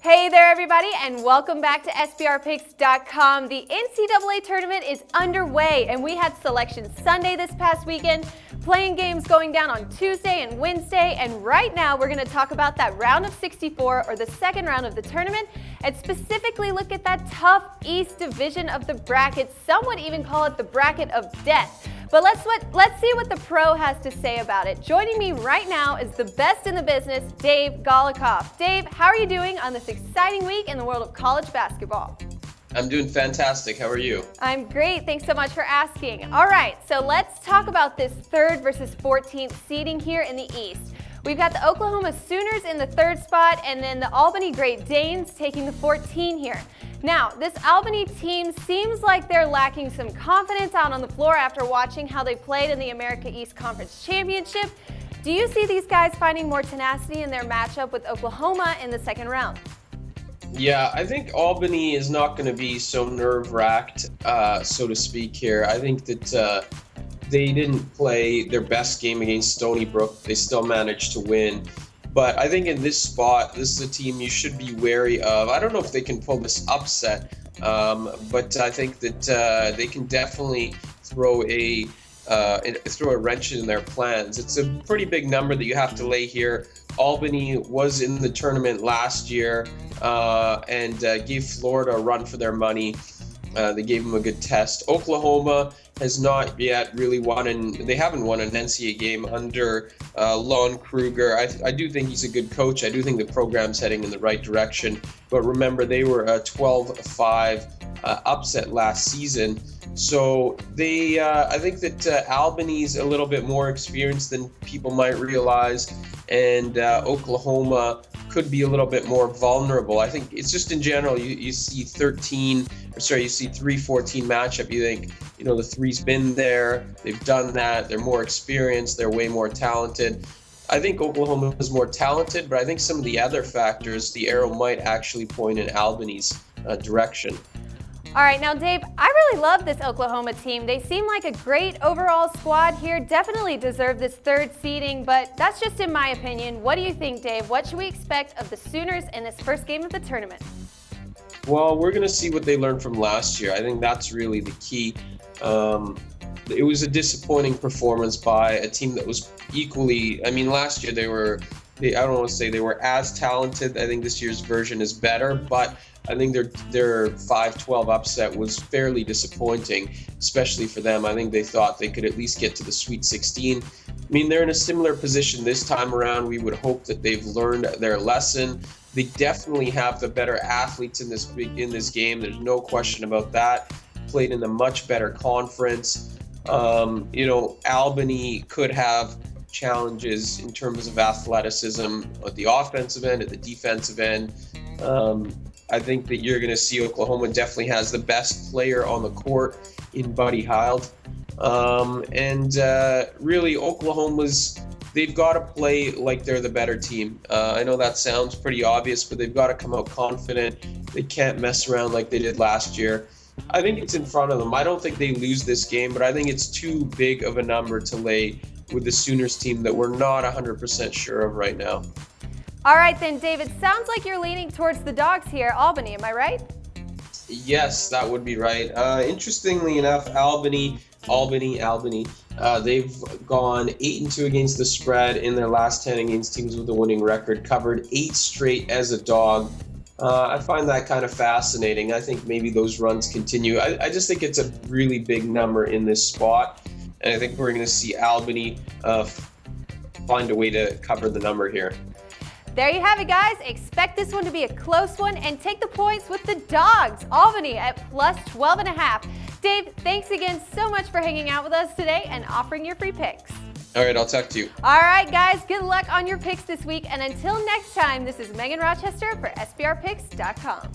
Hey there, everybody, and welcome back to SBRpicks.com. The NCAA Tournament is underway, and we had Selection Sunday this past weekend, playing games going down on Tuesday and Wednesday, and right now we're going to talk about that round of 64, or the second round of the tournament, and specifically look at that tough East division of the bracket. Some would even call it the bracket of death. But let's see what the pro has to say about it. Joining me right now is the best in the business, Dave Golikoff. Dave, how are you doing on this exciting week in the world of college basketball? I'm doing fantastic. How are you? I'm great. Thanks so much for asking. All right, so let's talk about this 3rd versus 14th seeding here in the East. We've got the Oklahoma Sooners in the 3rd spot, and then the Albany Great Danes taking the 14 here. Now, this Albany team seems like they're lacking some confidence out on the floor after watching how they played in the America East Conference Championship. Do you see these guys finding more tenacity in their matchup with Oklahoma in the second round? Yeah, I think Albany is not going to be so nerve-wracked, so to speak here. I think that they didn't play their best game against Stony Brook. They still managed to win. But I think in this spot, this is a team you should be wary of. I don't know if they can pull this upset, but I think that they can definitely throw a wrench in their plans. It's a pretty big number that you have to lay here. Albany was in the tournament last year and gave Florida a run for their money. They gave them a good test. Oklahoma has not yet really they haven't won an NCAA game under Lon Kruger. I do think he's a good coach. I do think the program's heading in the right direction. But remember, they were a 12-5 upset last season. So I think that Albany's a little bit more experienced than people might realize, and Oklahoma could be a little bit more vulnerable. I think it's just in general, you see 3-14 matchup. You think, the three's been there, they've done that, they're more experienced, they're way more talented. I think Oklahoma is more talented, but I think some of the other factors, the arrow might actually point in Albany's direction. All right, now Dave, I really love this Oklahoma team. They seem like a great overall squad here. Definitely deserve this 3rd seeding, but that's just in my opinion. What do you think, Dave? What should we expect of the Sooners in this first game of the tournament? Well, we're going to see what they learned from last year. I think that's really the key. It was a disappointing performance by a team that was equally, last year I don't want to say they were as talented. I think this year's version is better, but I think their 5-12 upset was fairly disappointing, especially for them. I think they thought they could at least get to the Sweet 16. They're in a similar position this time around. We would hope that they've learned their lesson. They definitely have the better athletes in this game. There's no question about that. Played in a much better conference. Albany could have challenges in terms of athleticism at the offensive end, at the defensive end. I think that you're going to see Oklahoma definitely has the best player on the court in Buddy Hield. Really, they've got to play like they're the better team. I know that sounds pretty obvious, but they've got to come out confident. They can't mess around like they did last year. I think it's in front of them. I don't think they lose this game, but I think it's too big of a number to lay with the Sooners team that we're not 100% sure of right now. All right then, David, sounds like you're leaning towards the Dogs here, Albany, am I right? Yes, that would be right. Interestingly enough, Albany, they've gone 8-2 against the spread in their last 10 against teams with a winning record, covered 8 straight as a dog. I find that kind of fascinating. I think maybe those runs continue. I just think it's a really big number in this spot, and I think we're going to see Albany find a way to cover the number here. There you have it, guys. Expect this one to be a close one and take the points with the Dogs. Albany at plus 12.5. Dave, thanks again so much for hanging out with us today and offering your free picks. All right, I'll talk to you. All right, guys, good luck on your picks this week. And until next time, this is Megan Rochester for SBRpicks.com.